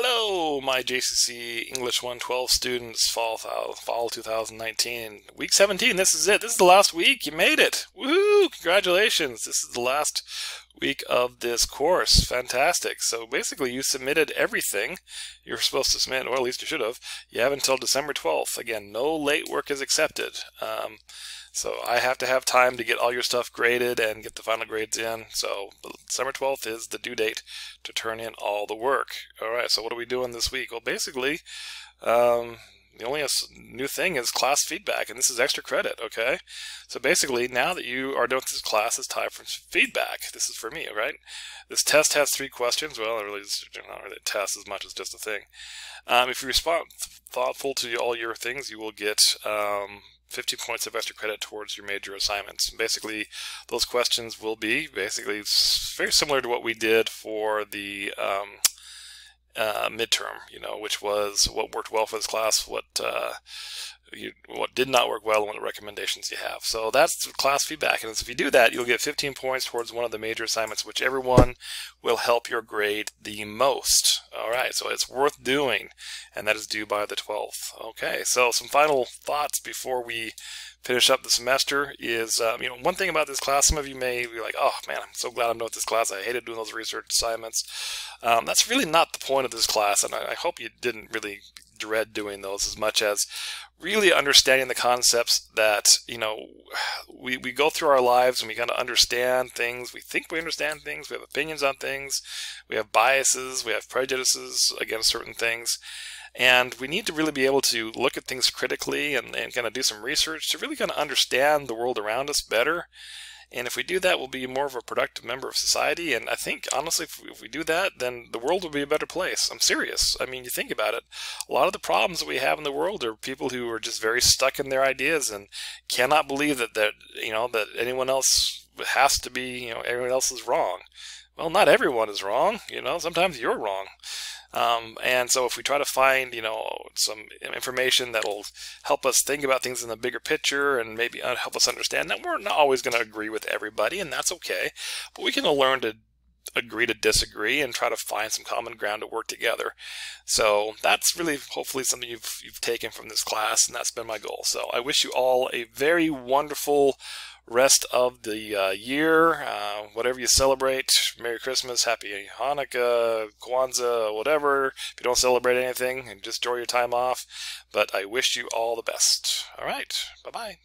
Hello, my JCC English 112 students, fall 2019, week 17. This is it. This is the last week. You made it. Woohoo! Congratulations. This is the last week of this course. Fantastic. So basically, you submitted everything you're supposed to submit, or at least you should have. You have until December 12th. Again, no late work is accepted. So I have to have time to get all your stuff graded and get the final grades in. So December 12th is the due date to turn in all the work. All right, so what are we doing this week? Well, basically, the only new thing is class feedback, and this is extra credit, okay? So basically, now that you are done with this class, it's time for feedback. This is for me, all right? This test has 3 questions. Well, it really is not really a test as much as just a thing. If you respond thoughtful to all your things, you will get 50 points of extra credit towards your major assignments. Basically, those questions will be basically very similar to what we did for the midterm, which was what worked well for this class, what did not work well, and what recommendations you have. So that's class feedback, and if you do that, you'll get 15 points towards one of the major assignments, whichever one will help your grade the most. All right, so it's worth doing, and that is due by the 12th. Okay, so some final thoughts before we finish up the semester is, one thing about this class, some of you may be like, oh man, I'm so glad I'm done with this class. I hated doing those research assignments. That's really not the point of this class, and I hope you didn't really dread doing those as much as really understanding the concepts that, we go through our lives and we kind of understand things. We think we understand things. We have opinions on things. We have biases. We have prejudices against certain things. And we need to really be able to look at things critically and kind of do some research to really kind of understand the world around us better. And if we do that, we'll be more of a productive member of society. And I think, honestly, if we do that, then the world will be a better place. I'm serious. I mean, you think about it. A lot of the problems that we have in the world are people who are just very stuck in their ideas and cannot believe that anyone else has to be, everyone else is wrong. Well, not everyone is wrong. Sometimes you're wrong. And so if we try to find, some information that'll help us think about things in the bigger picture and maybe help us understand that we're not always going to agree with everybody, and that's okay. But we can learn to agree to disagree and try to find some common ground to work together. So that's really hopefully something you've taken from this class, and that's been my goal. So I wish you all a very wonderful rest of the year, whatever you celebrate. Merry Christmas, Happy Hanukkah, Kwanzaa, whatever. If you don't celebrate anything, and just enjoy your time off. But I wish you all the best. All right, bye-bye.